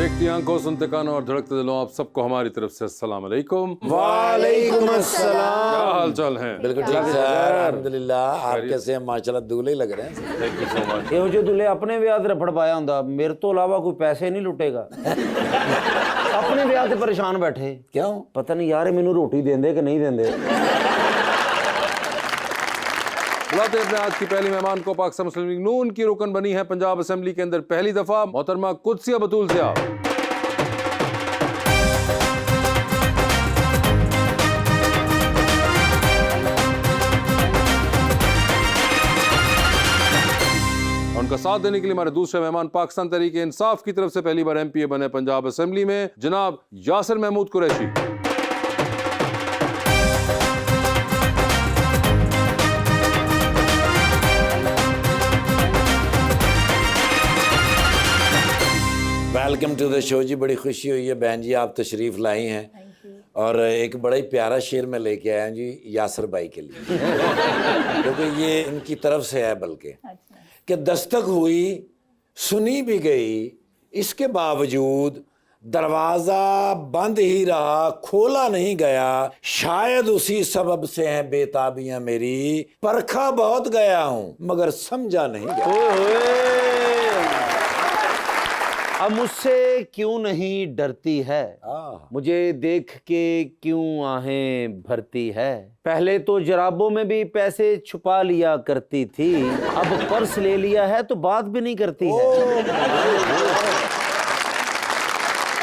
देखती आंखों, सुनते कानों और धड़कते दिलों, आप सबको हमारी तरफ से अस्सलाम वालेकुम। वालेकुम अस्सलाम। क्या हाल चाल है? बिल्कुल ठीक है अल्हम्दुलिल्लाह। आप कैसे हैं? माशाल्लाह दूल्हे लग रहे हैं। Thank you so much. ਇਹੋ ਜਿਹੇ ਦੁੱਲੇ ਆਪਣੇ ਵਿਆਹ ਤੇ ਰਫੜ ਪਾਇਆ ਹੁੰਦਾ, ਮੇਰੇ ਤੋਂ ਇਲਾਵਾ ਕੋਈ ਪੈਸੇ ਨਹੀਂ ਲੁੱਟੇਗਾ। ਆਪਣੇ ਵਿਆਹ ਤੇ ਪਰੇਸ਼ਾਨ ਬੈਠੇ क्यों? ਪਤਾ ਨਹੀਂ ਯਾਰ ਇਹ ਮੈਨੂੰ ਰੋਟੀ ਦਿੰਦੇ ਕਿ ਨਹੀਂ ਦਿੰਦੇ। बुलाते हैं अपने आज की पहली मेहमान को। पाकिस्तान मुस्लिम लीग नून की रुकन बनी है पंजाब असेंबली के अंदर पहली दफा मोहतरमा कुदसिया बतूल से आप। उनका साथ देने के लिए हमारे दूसरे मेहमान पाकिस्तान तहरीक इंसाफ की तरफ से पहली बार एमपीए बने पंजाब असेंबली में जनाब Yasir Mahmood Qureshi. Welcome to the show जी। बड़ी खुशी हुई है बहन जी आप तशरीफ़ लाई हैं और एक बड़ा ही प्यारा शेर मैं लेके आया हूँ जी यासिर भाई के लिए क्योंकि ये इनकी तरफ से है बल्कि कि दस्तक हुई सुनी भी गई इसके बावजूद दरवाज़ा बंद ही रहा खोला नहीं गया शायद उसी सबब से हैं बेताबियां मेरी परखा बहुत गया हूँ मगर समझा नहीं गया। अब मुझसे क्यों नहीं डरती है, मुझे देख के क्यों आहें भरती है। पहले तो जराबों में भी पैसे छुपा लिया करती थी, अब पर्स ले लिया है तो बात भी नहीं करती है।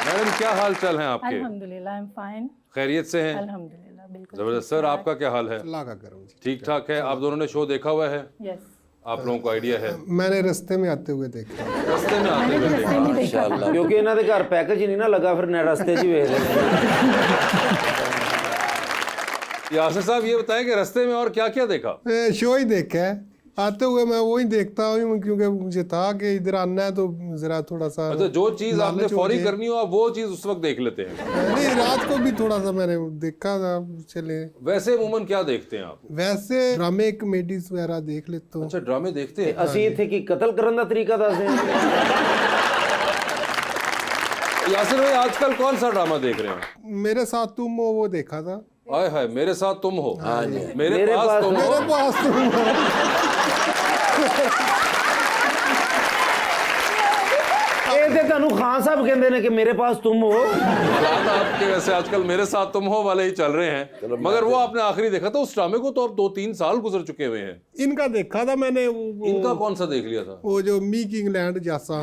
मैडम क्या हाल चाल है आपके? अल्हम्दुलिल्लाह, आई एम फाइन। खैरियत से हैं? अल्हम्दुलिल्लाह, बिल्कुल। जबरदस्त। सर आपका क्या हाल है? अल्लाह का करम जी। ठीक ठाक है। आप दोनों ने शो देखा हुआ है? यस, आप लोगों को आइडिया है? मैंने रास्ते में आते हुए देखा। रास्ते में आते हुए देखा। माशाल्लाह। क्योंकि इन्हों के घर पैकेज ही नहीं ना लगा, फिर न रास्ते च वेख यासिर साहब ये बताएं कि रास्ते में और क्या क्या देखा? शो ही देखा है आते हुए, मैं वही देखता हूँ क्योंकि मुझे था कि इधर आना है तो जरा थोड़ा सा अच्छा, जो चीज आपने लालच हो फौरी गई। करनी हो आप वो चीज उस वक्त देख लेते हैं। नहीं, रात को भी थोड़ा सा मैंने देखा था। चले वैसे अमूमन क्या देखते हैं आप? वैसे ड्रामे कॉमेडीज वगैरह देख लेता हूँ। अच्छा, ड्रामे देखते हैं। ਅਸੀਂ ਇੱਥੇ ਕੀ ਕਤਲ ਕਰਨ ਦਾ ਤਰੀਕਾ ਦੱਸਦੇ ਹਾਂ। यासिर भाई आजकल कौन सा ड्रामा देख रहे हैं? मेरे साथ तुम हो वो देखा था। आय हाय, मेरे साथ तुम हो। हाँ जी। मेरे पास तुम हो। मेरे पास तुम हो। ਇਹ ਤੇ ਤੁਹਾਨੂੰ ਖਾਨ ਸਾਹਿਬ ਕਹਿੰਦੇ ਨੇ ਕਿ ਮੇਰੇ ਪਾਸ तुम हो। हालात आपके वैसे आजकल मेरे साथ तुम हो वाले ही चल रहे हैं, मगर वो आपने आखिरी देखा था उस ड्रामे को तो अब 2-3 साल गुजर चुके हुए हैं। इनका देखा था मैंने वो इनका कौन सा देख लिया था? वो जो मीक इंग्लैंड जैसा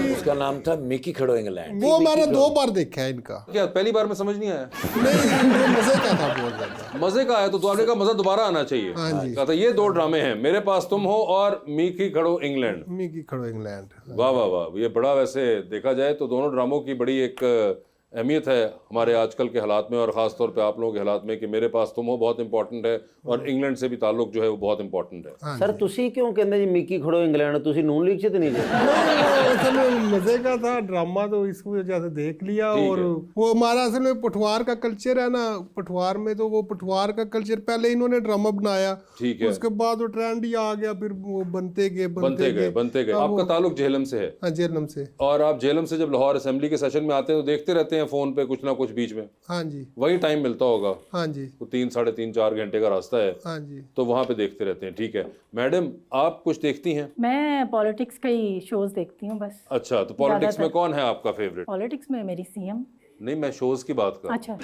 उसका नाम था मिकी खड़ो इंग्लैंड। वो मैंने 2 बार देखा है इनका। क्या पहली बार में समझ नहीं आया? नहीं, वो मजे का था बहुत ज्यादा। मजे का आया तो आपने का मजा दोबारा आना चाहिए। हाँ जी। कहा था ये 2 ड्रामे हैं, मेरे पास तुम हो और मीकी खड़ो इंग्लैंड। मीकी खड़ो इंग्लैंड। वाह वाह वाह, ये बड़ा वैसे देखा जाए तो दोनों ड्रामों की बड़ी एक अहमियत है हमारे आजकल के हालात में और ख़ास तौर पे आप लोगों के हालात में कि मेरे पास तुम हो बहुत इंपॉर्टेंट है और इंग्लैंड से भी ताल्लुक जो है वो बहुत इंपॉर्टेट है। ਸਰ ਤੁਸੀਂ ਕਿਉਂ ਕਹਿੰਦੇ ਜੀ ਮਿੱਕੀ ਖੜੋ ਇੰਗਲੈਂਡ, ਤੁਸੀਂ ਨੂਨ ਲੀਗ 'ਚ ਤੇ नहीं थे? असल में मजे का था ड्रामा तो इस वजह से देख लिया। और वो हमारा असल में पठवार का कल्चर है ना, पठवार में तो वो पठवार का कल्चर पहले इन्होंने ड्रामा बनाया, ठीक है। उसके बाद वो ट्रेंड ही आ गया, फिर वो बनते गए। आपका ताल्लुक जेहलम से है? हाँ, जेहलम से। और आप जेहलम से जब लाहौर असेंबली के सेशन में आते हैं तो देखते रहते हैं फोन पे कुछ ना कुछ बीच में? हाँ जी। वही टाइम मिलता होगा? हाँ जी। 3-3.5-4 घंटे का रास्ता है हाँ जी। तो वहां पे देखते रहते हैं। ठीक है मैडम, आप कुछ देखती हैं? मैं पॉलिटिक्स का ही शोज देखती हूँ बस। अच्छा, तो पॉलिटिक्स में कौन है आपका फेवरेट? पॉलिटिक्स में मेरी सीएम। नहीं, मैं शोज की बात कर। अच्छा,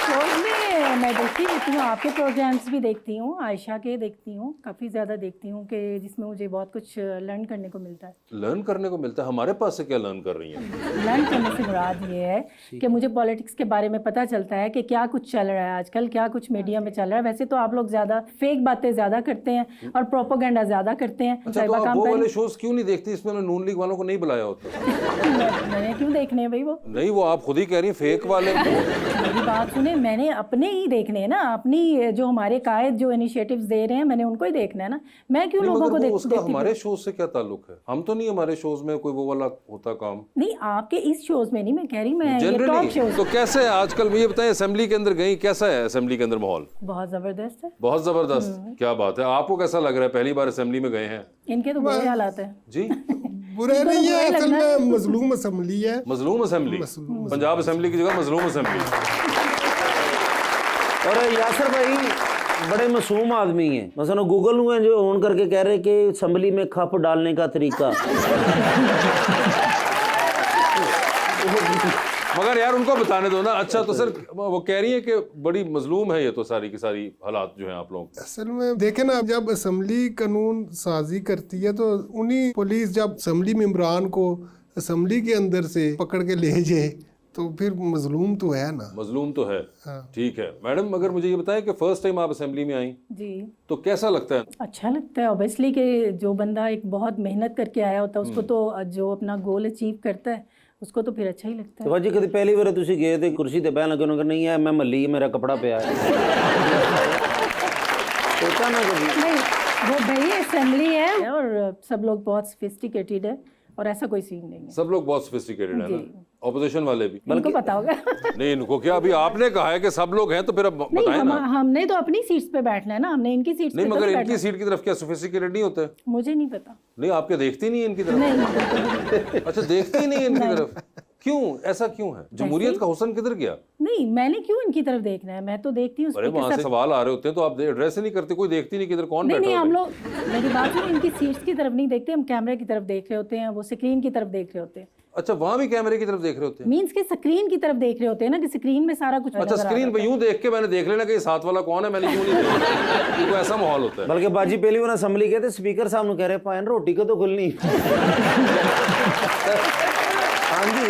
शोज में मैं देखती रहती हूँ, आपके प्रोग्राम्स भी देखती हूँ, आयशा के देखती हूँ, काफ़ी ज़्यादा देखती हूँ कि जिसमें मुझे बहुत कुछ लर्न करने को मिलता है। लर्न करने को मिलता है? हमारे पास से क्या लर्न कर रही हैं? लर्न करने से मुराद ये है कि मुझे पॉलिटिक्स के बारे में पता चलता है कि क्या कुछ चल रहा है आजकल, क्या कुछ मीडिया में चल रहा है। वैसे तो आप लोग ज़्यादा फेक बातें ज़्यादा करते हैं और प्रोपोगंडा ज़्यादा करते हैं। अच्छा, तो आप वो वाले शोज क्यों नहीं देखती इसमें नून लीग वालों को नहीं बुलाया होता? मैंने क्यों देखने हैं भाई वो? नहीं, वो आप खुद ही कह रही हैं फेक वाले। मेरी बात सुने, मैंने अपने ही देखने हैं ना, अपनी जो हमारे कायद जो इनिशिएटिव्स दे रहे हैं मैंने उनको ही देखना है ना, मैं क्यों नहीं, लोगों को मगर वो देख उसका हमारे शो से क्या ताल्लुक है? हम तो नहीं, हमारे शोज में कोई वो वाला होता काम नहीं, आपके इस शोज में नहीं, मैं कह रही मैं ये टॉप जनरली। शोज। तो कैसे है आजकल, मुझे बताएं, असेंबली के अंदर गई, कैसा है असेंबली के अंदर माहौल? बहुत जबरदस्त है। बहुत जबरदस्त, क्या बात है। आपको कैसा लग रहा है, पहली बार असेंबली में गए हैं? इनके तो बुरे हालात है जी। बुरे नहीं है, असल में मजलूम असेंबली है। मजलूम असेंबली, पंजाब असेंबली की जगह मजलूम असेंबली। और यासर भाई बड़े मासूम आदमी हैं, मसलन गूगल हुए जो ऑन करके कह रहे कि असम्बली में खप डालने का तरीका। मगर यार उनको बताने दो ना। अच्छा तो सर वो कह रही है कि बड़ी मजलूम है ये तो सारी की सारी हालात जो हैं आप लोगों के। असल में देखे ना, जब असेंबली कानून साजी करती है तो उन्हीं पुलिस जब असेंबली मेंबरान को असेंबली के अंदर से पकड़ के ले जाए तो फिर मजलूम तो है ना। मजलूम तो है। हाँ। ठीक है मैडम, मगर मुझे ये बताएं कि फर्स्ट टाइम आप असेंबली में आई जी। तो कैसा लगता है? अच्छा लगता है ऑब्वियसली कि जो बंदा एक बहुत मेहनत करके आया होता है उसको तो जो अपना गोल अचीव करता है उसको तो फिर अच्छा ही लगता है। तो भाजी कभी पहली बार तुसी गए थे कुर्सी ते बहन लगे उन्होंने कहा, नहीं है मैं मल्ली मेरा कपड़ा पे है। सोचा ना कभी? नहीं, वो भाई असेंबली है और सब लोग बहुत सोफिस्टिकेटेड है और ऐसा कोई सीन नहीं है। सब लोग बहुत सोफिस्टिकेटेड है ना, जी। ऑपोजिशन वाले भी। इनको पता होगा। नहीं इनको क्या, अभी आपने कहा है कि सब लोग हैं तो फिर अब नहीं, बताएं ना। हमने तो अपनी सीट्स पे बैठना है ना, हमने इनकी सीट्स नहीं पे मगर तो इनकी बैठना। सीट की तरफ क्या सोफिस्टिकेटेड नहीं होते? मुझे नहीं पता। नहीं आपके देखती नहीं है इनकी तरफ? नहीं अच्छा देखती ही नहीं है इनकी तरफ, क्यों ऐसा क्यों है? जमहूरियत का हुस्न किधर गया? नहीं, मैंने क्यों इनकी तरफ देखना है, मैं तो देखती हूँ अरे वहां से सवाल आ रहे होते हैं तो आप एड्रेस ही नहीं करते, कोई देखती नहीं किधर कौन नहीं बैठा नहीं, हम होता है। लोग मेरी बात सुनो, इनकी सीट्स की तरफ नहीं देखते, हम कैमरे की तरफ देख रहे होते हैं, वो स्क्रीन की तरफ देख रहे होते हैं। अच्छा वहां भी कैमरे की तरफ देख रहे होते हैं? मींस के स्क्रीन की तरफ देख रहे होते हैं ना, कि स्क्रीन में सारा कुछ अच्छा नजर आ स्क्रीन रहा पे यूं देख के मैंने देख लेना कि ये साथ वाला कौन है, मैंने क्यों नहीं देखा? क्योंकि ऐसा माहौल होता है। बल्कि बाजी पहली बार असम्बली गए थे, स्पीकर साहब ने कह रहे पायन रोटी को तो खुलनी। हाँ जी।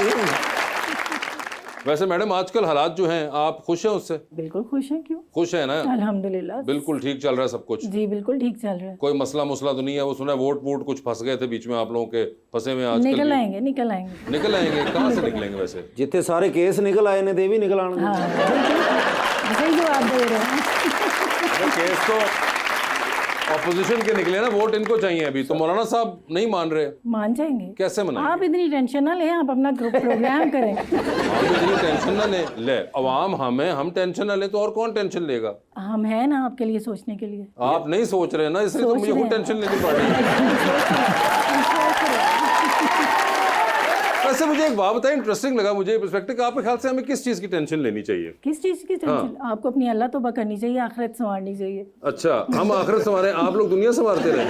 वैसे मैडम आजकल हालात जो हैं आप खुश हैं उससे? बिल्कुल खुश हैं, क्यों? खुश है ना? अल्हम्दुलिल्लाह बिल्कुल ठीक चल रहा है सब कुछ? जी बिल्कुल ठीक चल रहा है। कोई मसला मुसला तो नहीं है? वो सुना है वोट वोट कुछ फंस गए थे बीच में आप लोगों के, फंसे हुए हैं आजकल निकल भी। आएंगे निकल आएंगे। निकल आएंगे? कहाँ से निकलेंगे वैसे? जितने सारे केस निकल आए ने दे भी निकल आने। हाँ बिल्कुल, सही जवाब दे रहे हैं। अरे केस तो ऑपोजिशन के निकले ना, वोट इनको चाहिए अभी तो। मौलाना साहब नहीं मान रहे, मान जाएंगे। कैसे मनाएंगे? आप इतनी टेंशन ना लें, आप अपना प्रोग्राम करें। हम इतनी टेंशन ना ले अवाम हमें, हम टेंशन ना ले तो और कौन टेंशन लेगा? हम हैं ना आपके लिए सोचने के लिए। आप नहीं सोच रहे ना, इसलिए तो मुझे खुद टेंशन लेनी पड़ रही है। वैसे मुझे एक बात बताएं, इंटरेस्टिंग लगा मुझे पर्सपेक्टिव, आपके ख्याल से हमें किस चीज़ की टेंशन लेनी चाहिए? किस चीज़ की टेंशन? आपको अपनी अल्लाह तौबा करनी चाहिए, आखिरत संवारनी चाहिए। अच्छा हम आखिरत संवारे, आप लोग दुनिया संवारते रहे।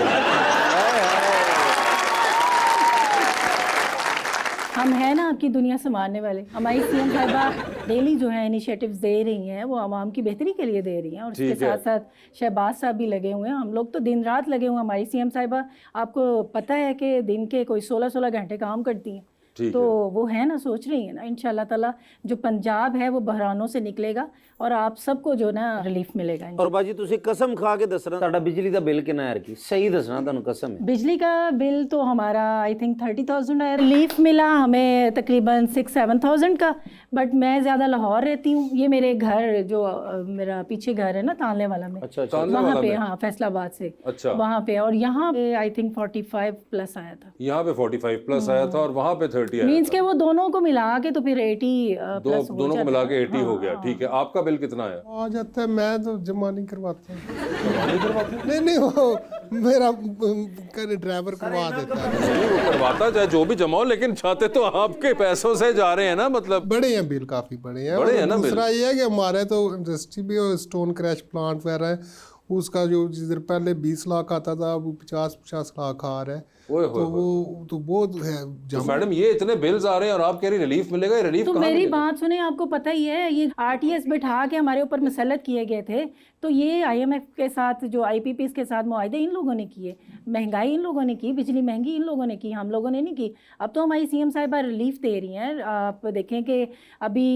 हम हैं ना आपकी दुनिया संभालने वाले। हमारी सीएम साहिबा डेली जो है इनिशिएटिव्स दे रही हैं, वो आवाम की बेहतरी के लिए दे रही हैं, और इसके साथ साथ शहबाज साहब भी लगे हुए हैं। हम लोग तो दिन रात लगे हुए हैं। हमारी सीएम साहिबा, आपको पता है कि दिन के कोई 16-16 घंटे काम करती हैं। तो वो है ना, सोच रही है ना, इंशाल्लाह ताला जो पंजाब है वो बहरानों से निकलेगा और आप सबको जो ना रिलीफ मिलेगा। और बाजी तुसी कसम खा के दसना ਤੁਹਾਡਾ ਬਿਜਲੀ ਦਾ ਬਿੱਲ ਕਿੰਨਾ ਹੈ ਕੀ? सही दसना ਤੁਹਾਨੂੰ कसम है। बिजली का बिल तो हमारा आई थिंक 30,000 है। रिलीफ मिला हमें तकरीबन 6-7,000 का, बट मैं ज़्यादा लाहौर रहती हूँ। ये मेरे घर जो मेरा पीछे घर है ना तानले वाला में, अच्छा वहाँ पे, हाँ फैसलाबाद से, अच्छा वहाँ पे, और यहाँ पे आई थिंक 45 प्लस आया था। यहाँ पे 45 प्लस आया था और वहाँ पे 30 आया मीन्स था। के वो दोनों को मिला के तो फिर 80 प्लस हो दोनों को जाता मिला है। के 80 हो गया। ठीक है, आपका बिल कितना है? आ जाता है, मैं तो जमा नहीं करवाता। नहीं नहीं, वो मेरा ड्राइवर करवा देता है। नहीं, वो करवाता चाहे जो भी जमा हो, लेकिन चाहते तो आपके पैसों से जा रहे हैं ना, मतलब बड़े हैं बिल, काफी बड़े हैं। बड़े और हैं ना बिल। दूसरा ये है कि हमारे तो इंडस्ट्री भी स्टोन क्रैश प्लांट वगैरह है, उसका जो जिधर पहले 20 लाख आता था वो 50-50 लाख आ रहा है। ओए तो वो तो बहुत है तो मैडम ये इतने बिल्स आ रहे हैं और आप कह रही रिलीफ मिलेगा? ये रिलीफ तो कहाँ मेरी मिलेगा? बात सुने, आपको पता ही है ये आरटीएस बिठा के हमारे ऊपर मुसल्लत किए गए थे। तो ये आईएमएफ के साथ जो आईपीपीस के साथ मुआहदे इन लोगों ने किए, महंगाई इन लोगों ने की, बिजली महंगी इन लोगों ने की, हम लोगों ने नहीं की। अब तो हमारी सीएम साहिबा रिलीफ दे रही हैं। आप देखें कि अभी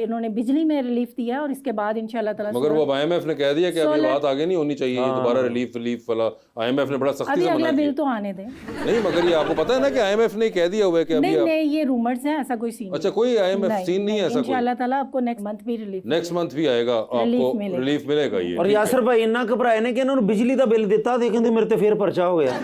इन्होंने बिजली में रिलीफ दिया और इसके बाद इंशाल्लाह ताला मगर वो IMF ने कह दिया कि अब ये बात आगे आगे नहीं होनी चाहिए, ये दोबारा रिलीफ वाला IMF ने बड़ा सख्ती अभी से अगला मना बिल किया। तो आने दें। नहीं मगर ये आपको पता है ना कि IMF ने कह दिया हुआ है कि अभी नहीं नहीं, ये रूमर्स हैं, ऐसा कोई सीन अच्छा कोई IMF सीन नहीं है ऐसा कोई? इंशाल्लाह ताला आपको नेक्स्ट मंथ भी रिलीफ नेक्स्ट मंथ भी आएगा, आपको रिलीफ मिलेगा ये। और यासर भाई इन्ना घबराए ने कि इन्होंने बिजली का बिल दिता ते कहंदे मेरे ते फिर पर्चा हो गया।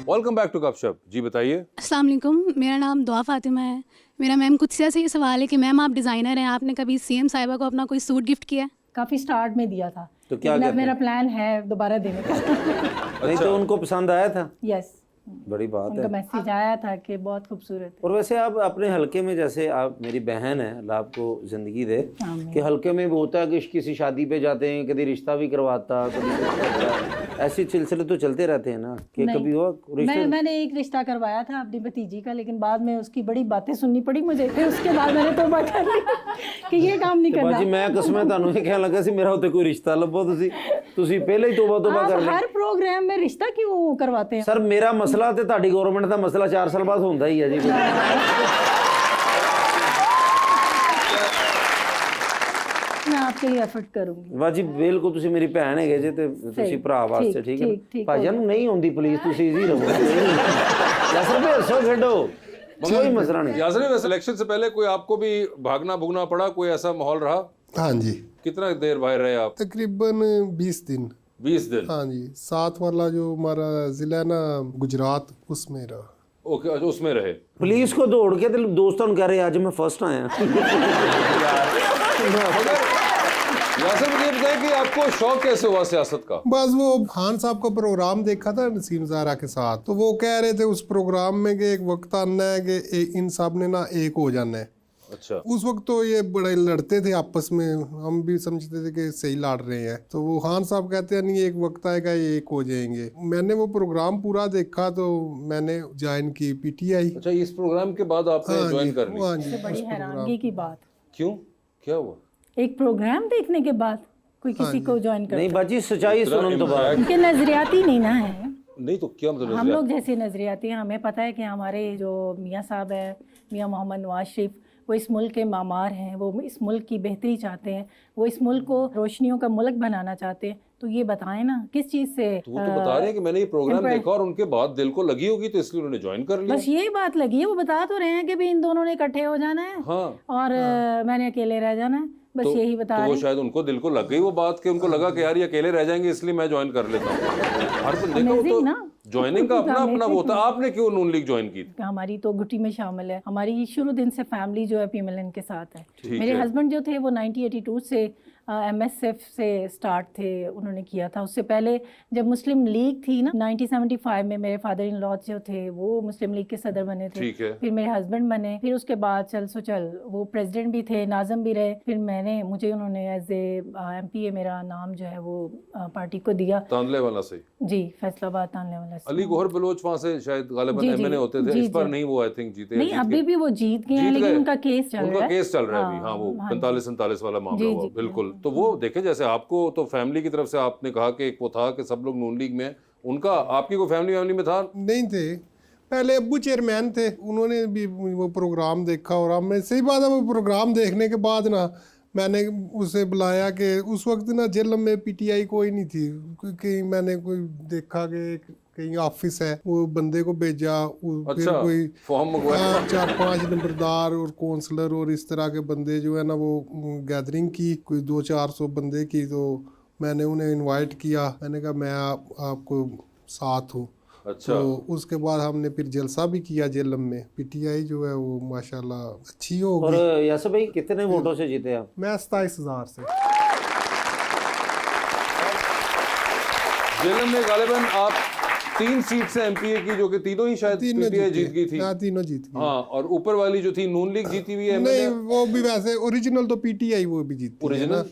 वेलकम बैक टू गपशप जी, बताइए। अस्सलाम वालेकुम, मेरा नाम दुआ फातिमा है। मेरा मैम कुत्सिया से ये सवाल है कि मैम आप डिज़ाइनर हैं, आपने कभी CM साहिबा को अपना कोई सूट गिफ्ट किया है? काफी स्टार्ट में दिया था, तो क्या लेकिन अब कहते मेरा प्लान है दोबारा देने का। नहीं तो उनको पसंद आया था? यस, बड़ी बात उनका है। मैसेज आया था कि बहुत खूबसूरत है। और वैसे आप अपने हलके में, जैसे आप मेरी बहन है, अल्लाह आपको ज़िंदगी दे, कि हलके में वो होता है कि किसी शादी पे जाते हैं, कभी रिश्ता भी करवाता, कभी कुछ करता। ऐसे सिलसिले तो चलते रहते हैं ना, कि कभी हुआ रिश्ते? मैंने एक रिश्ता करवाया था अपनी भतीजी का, लेकिन बाद में उसकी बड़ी बातें सुननी पड़ी मुझे, फिर उसके बाद मैंने तौबा कर ली कि ये काम नहीं करना। बाजी मैं कसम ਤੁਹਾਨੂੰ ਇਹ ਕਹਿਣ ਲੱਗਾ ਸੀ ਮੇਰਾ ਉੱਤੇ ਕੋਈ ਰਿਸ਼ਤਾ ਲੱਭੋ, ਤੁਸੀਂ ਪਹਿਲੇ ਹੀ ਤੋਬਾ ਕਰ आप ਲਈ। हर प्रोग्राम में रिश्ता क्यों करवाते हैं? ਸਰ ਮੇਰਾ ਮਸਲਾ ਤੇ ਤੁਹਾਡੀ ਗਵਰਨਮੈਂਟ ਦਾ ਮਸਲਾ 4 ਸਾਲ ਬਾਅਦ ਹੁੰਦਾ ਹੀ ਹੈ ਜੀ। मैं आपके लिए एफर्ट करूंगी। ਬਾਜੀ ਬਿਲਕੁਲ ਤੁਸੀਂ ਮੇਰੀ ਭੈਣ ਹੈਗੇ ਜੇ ਤੇ ਤੁਸੀਂ ਭਰਾ ਵਾਸਤੇ ਠੀਕ ਹੈ। ਭਾਈਆਂ ਨੂੰ ਨਹੀਂ ਆਉਂਦੀ ਪਲੀਜ਼ ਤੁਸੀਂ ਇਜ਼ੀ ਰਹੋ। ਯਾਸਰ ਭਾਈ ਹੱਸੋ ਖੇਡੋ, कोई मसला नहीं। यासर भाई सिलेक्शन से पहले कोई आपको भी भागना भुगना पड़ा, कोई ऐसा माहौल रहा? हाँ जी, कितना देर बाहर रहे आप? तकरीबन 20 दिन। 20 दिन? हाँ जी, साथ वाला जो हमारा जिला है ना गुजरात, उसमें रहा। ओके, उसमें रहे। पुलिस को दौड़ के तो दोस्तों कह रहे आज मैं फर्स्ट आया। यासर मुझे बताइए कि आपको शौक कैसे हुआ सियासत का? बस वो खान साहब का प्रोग्राम देखा था नसीम ज़ारा के साथ, तो वो कह रहे थे उस प्रोग्राम में कि एक वक्त आना है कि इन सब ने ना एक हो जाना है। अच्छा। उस वक्त तो ये बड़े लड़ते थे आपस में, हम भी समझते थे कि सही लड़ रहे हैं, तो वो खान साहब कहते हैं नहीं एक वक्त आएगा ये एक हो जाएंगे। मैंने वो प्रोग्राम पूरा देखा तो मैंने ज्वाइन की PTI। अच्छा, इस प्रोग्राम के बाद आपने ज्वाइन कर ली? हाँ जी, बड़ी हैरानगी की बात, क्यों, क्या हुआ? एक प्रोग्राम देखने के बाद कोई किसी को ज्वाइन नहीं करता? बाजी सच्चाई सुनने तो बाद। उनके नजरियाती नहीं ना है, नहीं तो क्या मतलब? हम लोग जैसे नजरियाती हैं। हमें पता है कि हमारे जो मियाँ साहब हैं, मियाँ मोहम्मद नवाज शरीफ, वो इस मुल्क के मामार हैं, वो इस मुल्क की बेहतरी चाहते हैं, वो इस मुल्क को रोशनियों का मुल्क बनाना चाहते हैं। तो ये बताएं ना किस चीज़ से? तो वो तो बता रहे हैं कि मैंने ये प्रोग्राम देखा और उनके बाद दिल को लगी होगी तो इसलिए उन्होंने ज्वाइन कर लिया। बस यही बात लगी है। वो बता तो रहे हैं कि भी इन दोनों ने इकट्ठे हो जाना है हाँ। और मैंने अकेले रह जाना है, बस यही बता तो रहे वो हैं। शायद उनको दिल को लग गई वो बात कि उनको लगा कि यार ये अकेले रह जाएंगे इसलिए मैं ज्वाइन कर लेता हूँ। हर बंदे का वो Amazing ना? तो ज्वाइनिंग का अपना अपना वो होता है। आपने क्यों नून लीग ज्वाइन की? हमारी तो गुटी में शामिल है। हमारी शुरू दिन से फैमिली जो है PMLN के साथ है। मेरे है। हस्बैंड जो थे वो 1982 से MSF से स्टार्ट थे, उन्होंने किया था। उससे पहले जब मुस्लिम लीग थी ना 1975 में, मेरे फादर इन लॉ जो थे वो मुस्लिम लीग के सदर बने थे। ठीक है। फिर मेरे हस्बैंड बने, फिर उसके बाद चल वो प्रेसिडेंट भी थे, नाज़म भी रहे। फिर मुझे उन्होंने एज ए MPA मेरा नाम जो है वो पार्टी को दिया। तांदले वाला से जी, फैसलाबाद तानले वाला से। अली गौहर बलोच वहाँ से शायद गालिबन जी, जी, MNA होते थे। जी, इस पर जी। नहीं वो आई थिंक जीते। नहीं, अभी भी वो जीत गए हैं, जीत लेकिन गए। उनका केस चल रहा है। उनका केस चल रहा है अभी। हाँ, हाँ, वो हाँ, 45-47 वाला मामला जी, हुआ। जी, बिल्कुल। तो वो देखे जैसे आपको तो फैमिली की तरफ से आपने कहा कि एक वो था कि सब लोग नून लीग में हैं, उनका आपकी कोई फैमिली में था? नहीं थे, पहले अब्बू चेयरमैन थे, उन्होंने भी वो प्रोग्राम देखा और हमने सही बात है वो प्रोग्राम देखने के बाद ना मैंने उसे बुलाया कि उस वक्त ना जेल में PTI कोई नहीं थी, क्योंकि मैंने कोई देखा कि कहीं ऑफिस है, वो बंदे को भेजा। फिर अच्छा, कोई फॉर्म मंगवाया। 4-5 नंबरदार और काउंसलर और इस तरह के बंदे जो है ना वो गैदरिंग की, कोई 200-400 बंदे की। तो मैंने उन्हें इनवाइट किया, मैंने कहा मैं आपको साथ हूँ। अच्छा। तो उसके बाद हमने फिर जलसा भी किया जेलम में। PTI जो है वो माशाल्लाह अच्छी हो और गई। यासर भाई कितने वोटों से जीते आप? मैं 27,000 से। जेलम में गालिबन आप 3 सीट से MPA की, जो कि तीनों ही शायद PTI जीत गई थी। हाँ, तीनों जीत गई। हाँ, और ऊपर वाली जो थी नून लीग जीती हुई है नहीं, वो भी वैसे ओरिजिनल तो PTI वो भी जीती है ना।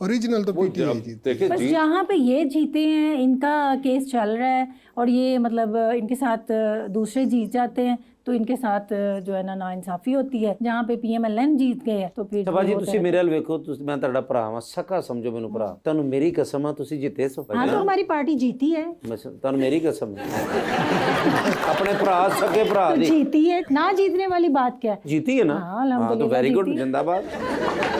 ओरिजिनल तो पीटीआई जीती। देखिए बस जी, जहाँ पे ये जीते हैं, इनका केस चल रहा है और ये मतलब इनके साथ दूसरे जीत जाते हैं तो इनके साथ जो है ना नाइंसाफी होती है। जहाँ पे PMLN जीत गए हैं तो फिर ਸ਼ਬਾ ਜੀ ये होता ਤੁਸੀਂ है। ਮੇਰੇ ਵੱਲ ਵੇਖੋ, ਤੁਸੀਂ ਮੈਂ ਤੁਹਾਡਾ ਭਰਾ ਵਾਂ, ਸਕਾ ਸਮਝੋ ਮੈਨੂੰ ਭਰਾ। ਤੁਹਾਨੂੰ ਮੇਰੀ ਕਸਮ ਆ, ਤੁਸੀਂ ਜਿੱਤੇ ਸੋ हाँ तो हमारी पार्टी जीती है, ਤੁਹਾਨੂੰ ਮੇਰੀ ਕਸਮ ਹੈ। ਆਪਣੇ ਭਰਾ, ਸਕੇ ਭਰਾ तो ਦੀ जीती है, ना जीतने वाली बात क्या है। जीती है ना। हाँ, हाँ तो अल्हम्दुलिल्लाह वेरी गुड, जीती है। जिंदाबाद।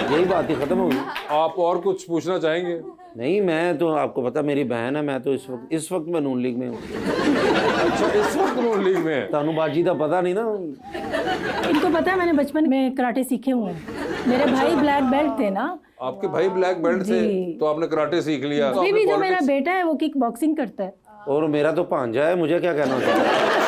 यही बात ही खत्म होगी। आप और कुछ पूछना चाहेंगे? नहीं, मैं तो आपको पता मेरी बहन है, मैं तो इस वक्त मैं नून लीग में हूँ। अच्छा, इस वक्त नून लीग में है। तानू बाजी का पता नहीं ना। इनको पता है मैंने बचपन में कराटे सीखे हुए हैं, मेरे भाई ब्लैक बेल्ट थे ना। आपके भाई ब्लैक बेल्ट थे जी। तो आपने कराटे सीख लिया। तो अभी आपने भी जो मेरा politics- बेटा है वो किक बॉक्सिंग करता है। और मेरा तो भांजा है, मुझे क्या कहना होता है।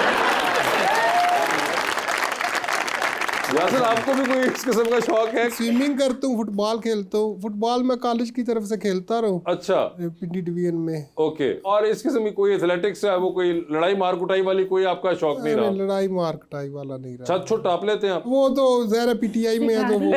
यासिर, आपको भी कोई इस किस्म का शौक है? स्विमिंग करता हूँ, फुटबॉल खेलता हूँ। फुटबॉल मैं कॉलेज की तरफ से खेलता रहा हूँ, अच्छा, पीटी डिवीजन में। ओके। और इस किस्म की कोई एथलेटिक्स है, वो कोई लड़ाई मार कुटाई वाली कोई आपका शौक नहीं रहा? लड़ाई मार कटाई वाला नहीं रहा। छत छुट टाप लेते हैं आप? वो तो ज़ाहिर है पीटीआई में है तो वो